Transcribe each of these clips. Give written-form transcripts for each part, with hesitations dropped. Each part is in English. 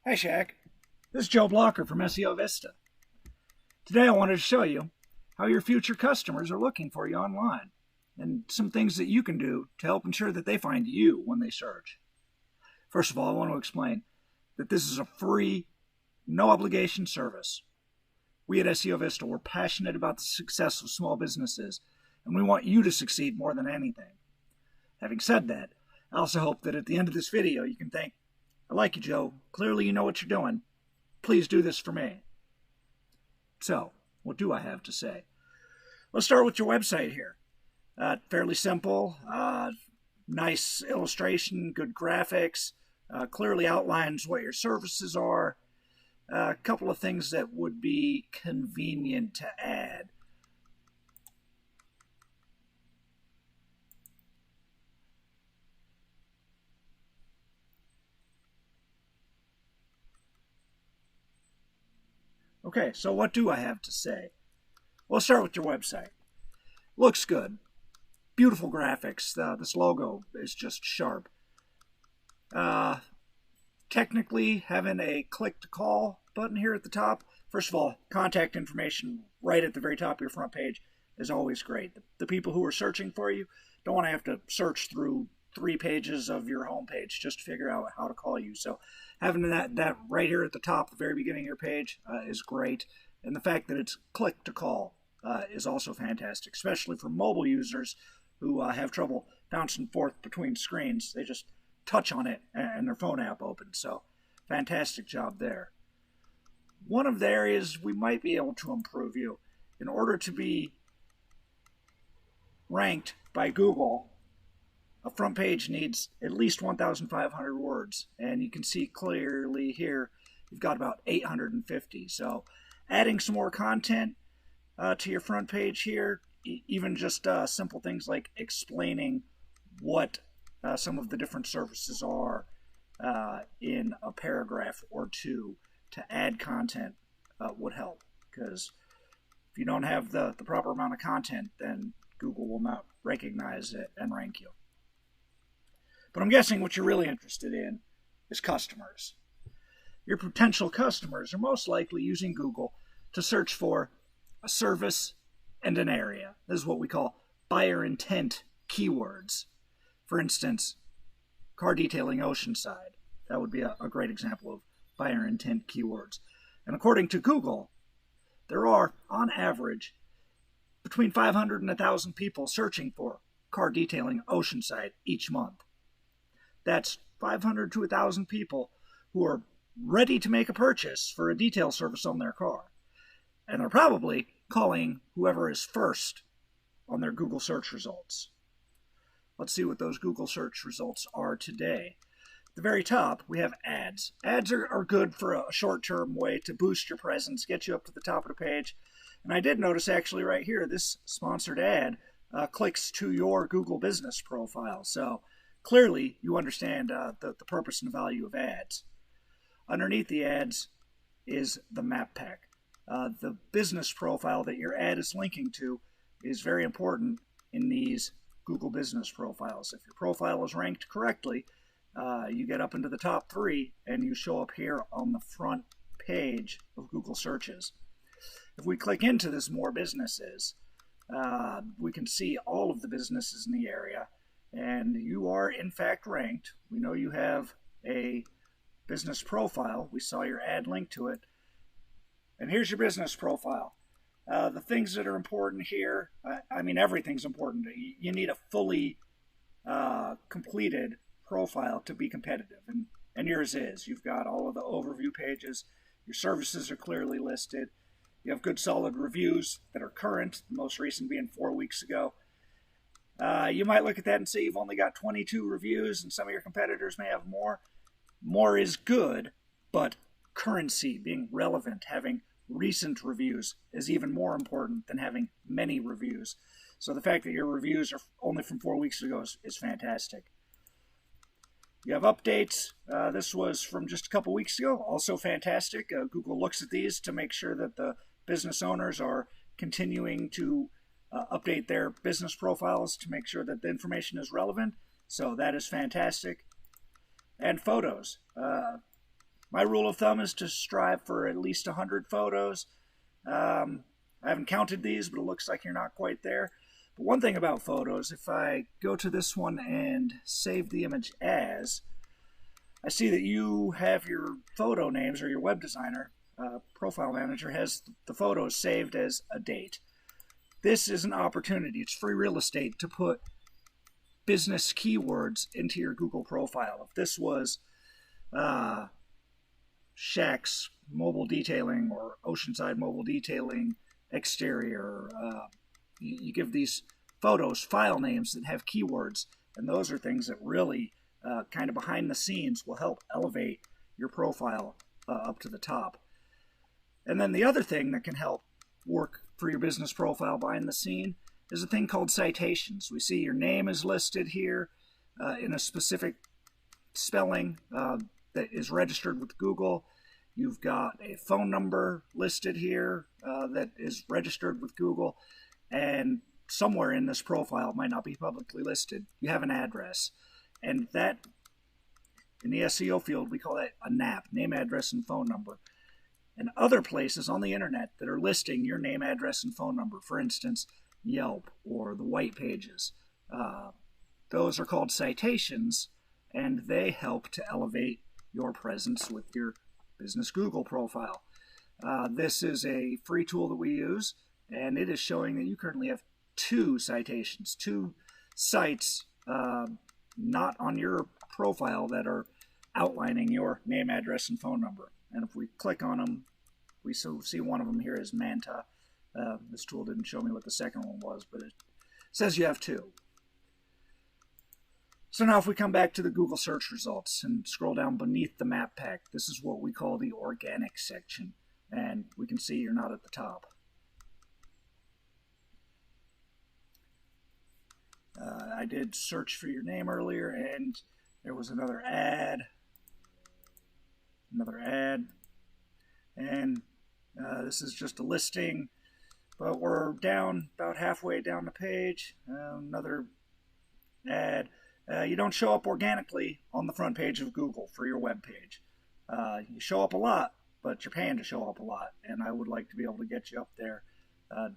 Hi Shaq, this is Joe Blocker from SEO Vista. Today I wanted to show you how your future customers are looking for you online and some things that you can do to help ensure that they find you when they search. First of all, I want to explain that this is a free, no obligation service. We at SEO Vista, we're passionate about the success of small businesses and we want you to succeed more than anything. Having said that, I also hope that at the end of this video you can think, I like you, Joe. Clearly you know what you're doing. Please do this for me. So, what do I have to say? Let's start with your website here. Fairly simple, nice illustration, good graphics, clearly outlines what your services are. A couple of things that would be convenient to add. Okay, so what do I have to say? We'll start with your website. Looks good. Beautiful graphics. This logo is just sharp. Technically, having a click to call button here at the top. First of all, contact information right at the very top of your front page is always great. The people who are searching for you don't want to have to search through 3 pages of your homepage just to figure out how to call you. So having that right here at the top, the very beginning of your page is great. And the fact that it's click to call is also fantastic, especially for mobile users who have trouble bouncing forth between screens. They just touch on it and their phone app opens. So fantastic job there. One of the areas we might be able to improve you in order to be ranked by Google. A front page needs at least 1,500 words, and you can see clearly here you've got about 850. So adding some more content to your front page here, even just simple things like explaining what some of the different services are in a paragraph or two to add content would help, because if you don't have the proper amount of content, then Google will not recognize it and rank you. But I'm guessing what you're really interested in is customers. Your potential customers are most likely using Google to search for a service and an area. This is what we call buyer intent keywords. For instance, car detailing Oceanside. That would be a great example of buyer intent keywords. And according to Google, there are, on average, between 500 and 1,000 people searching for car detailing Oceanside each month. That's 500 to 1,000 people who are ready to make a purchase for a detail service on their car. And they're probably calling whoever is first on their Google search results. Let's see what those Google search results are today. At the very top, we have ads. Ads are good for a short-term way to boost your presence, get you up to the top of the page. And I did notice actually right here, this sponsored ad clicks to your Google business profile. So clearly, you understand the purpose and value of ads. Underneath the ads is the map pack. The business profile that your ad is linking to is very important in these Google business profiles. If your profile is ranked correctly, you get up into the top 3 and you show up here on the front page of Google searches. If we click into this More Businesses, we can see all of the businesses in the area. And you are in fact ranked. We know you have a business profile. We saw your ad link to it. And here's your business profile. The things that are important here, I mean everything's important. You need a fully completed profile to be competitive. And yours is. You've got all of the overview pages. Your services are clearly listed. You have good solid reviews that are current, the most recent being 4 weeks ago. You might look at that and say you've only got 22 reviews and some of your competitors may have more. More is good, but currency, being relevant, having recent reviews is even more important than having many reviews. So the fact that your reviews are only from 4 weeks ago is fantastic. You have updates. This was from just a couple weeks ago, also fantastic. Google looks at these to make sure that the business owners are continuing to update their business profiles to make sure that the information is relevant. So that is fantastic. And photos. My rule of thumb is to strive for at least 100 photos. I haven't counted these, but it looks like you're not quite there. But one thing about photos, if I go to this one and save the image as, I see that you have your photo names, or your web designer profile manager has the photos saved as a date. This is an opportunity. It's free real estate to put business keywords into your Google profile. If this was SHAKS mobile detailing or Oceanside mobile detailing exterior, you give these photos file names that have keywords, and those are things that really kind of behind the scenes will help elevate your profile up to the top. And then the other thing that can help work for your business profile behind the scene is a thing called citations. We see your name is listed here in a specific spelling that is registered with Google. You've got a phone number listed here that is registered with Google, and somewhere in this profile, might not be publicly listed, you have an address. And that, in the SEO field, we call that a NAP, name, address, and phone number. And other places on the internet that are listing your name, address, and phone number, for instance, Yelp or the white pages, those are called citations, and they help to elevate your presence with your business Google profile. This is a free tool that we use, and it is showing that you currently have 2 citations, 2 sites not on your profile that are outlining your name, address, and phone number. And if we click on them, we see one of them here is Manta. This tool didn't show me what the second one was, but it says you have 2. So now if we come back to the Google search results and scroll down beneath the map pack, this is what we call the organic section. And we can see you're not at the top. I did search for your name earlier, and there was another ad, and this is just a listing, but we're down about halfway down the page. Another ad. You don't show up organically on the front page of Google for your web page. You show up a lot, but you're paying to show up a lot, and I would like to be able to get you up there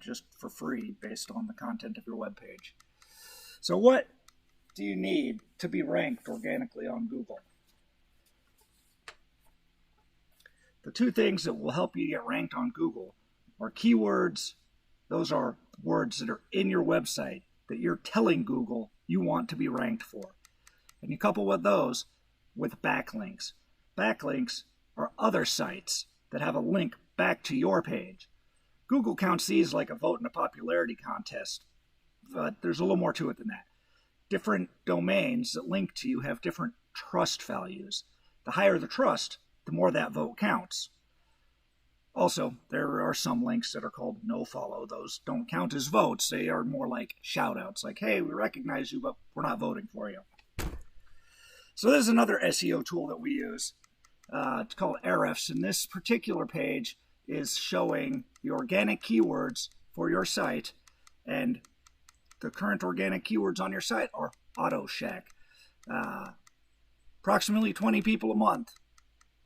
just for free based on the content of your web page. So what do you need to be ranked organically on Google? The 2 things that will help you get ranked on Google are keywords. Those are words that are in your website that you're telling Google you want to be ranked for. And you couple with those with backlinks. Backlinks are other sites that have a link back to your page. Google counts these like a vote in a popularity contest, but there's a little more to it than that. Different domains that link to you have different trust values. The higher the trust, the more that vote counts. Also, there are some links that are called no-follow. Those don't count as votes. They are more like shout-outs, like, hey, we recognize you, but we're not voting for you. So this is another SEO tool that we use. It's called Ahrefs, and this particular page is showing the organic keywords for your site, and the current organic keywords on your site are Auto Shack. Approximately 20 people a month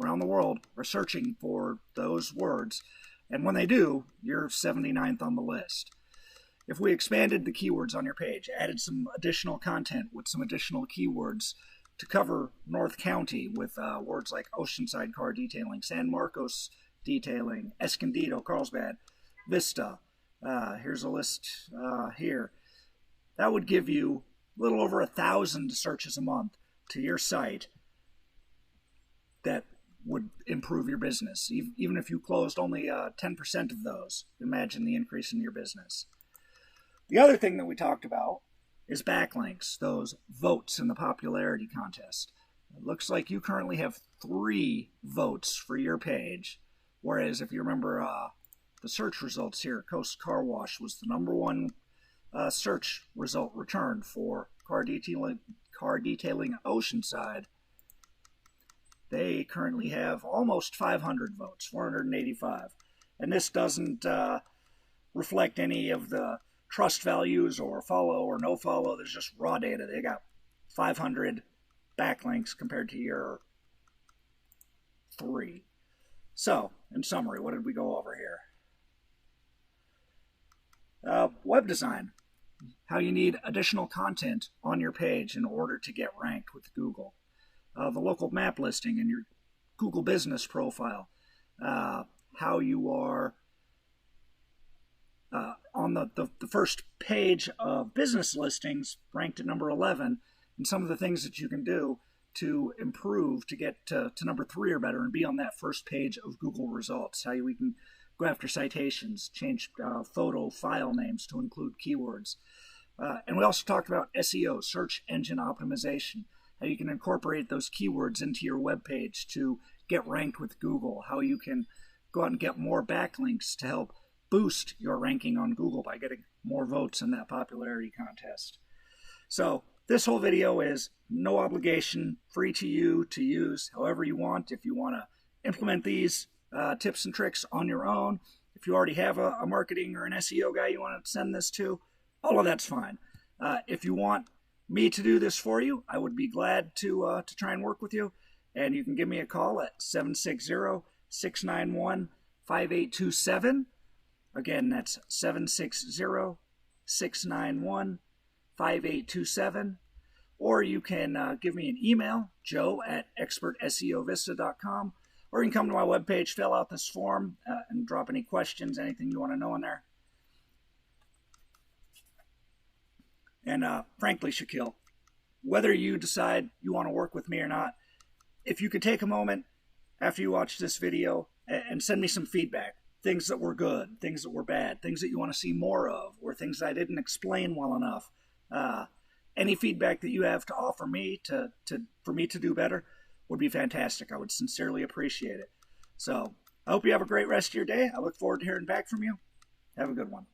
around the world are searching for those words, and when they do, you're 79th on the list. If we expanded the keywords on your page, added some additional content with some additional keywords to cover North County with words like Oceanside car detailing, San Marcos detailing, Escondido, Carlsbad, Vista, here's a list here. That would give you a little over 1,000 searches a month to your site that would improve your business. Even if you closed only 10% of those, imagine the increase in your business. The other thing that we talked about is backlinks, those votes in the popularity contest. It looks like you currently have 3 votes for your page, whereas if you remember the search results here, Coast Car Wash was the #1 search result returned for car detailing Oceanside. They currently have almost 500 votes, 485. And this doesn't reflect any of the trust values or follow or no follow. There's just raw data. They got 500 backlinks compared to your 3. So, in summary, what did we go over here? Web design, how you need additional content on your page in order to get ranked with Google. The local map listing in your Google business profile, how you are on the first page of business listings, ranked at number 11, and some of the things that you can do to improve to get to number 3 or better and be on that first page of Google results. How we can go after citations, change photo file names to include keywords. And we also talked about SEO, search engine optimization, how you can incorporate those keywords into your web page to get ranked with Google, how you can go out and get more backlinks to help boost your ranking on Google by getting more votes in that popularity contest. So this whole video is no obligation, free to you to use however you want. If you want to implement these tips and tricks on your own, if you already have a marketing or an SEO guy you want to send this to, all of that's fine. If you want me to do this for you, I would be glad to try and work with you. And you can give me a call at 760-691-5827. Again, that's 760-691-5827. Or you can give me an email, joe@expertseovista.com. Or you can come to my webpage, fill out this form, and drop any questions, anything you want to know in there. And frankly, Shaquille, whether you decide you want to work with me or not, if you could take a moment after you watch this video and send me some feedback, things that were good, things that were bad, things that you want to see more of, or things I didn't explain well enough. Any feedback that you have to offer me for me to do better would be fantastic. I would sincerely appreciate it. So I hope you have a great rest of your day. I look forward to hearing back from you. Have a good one.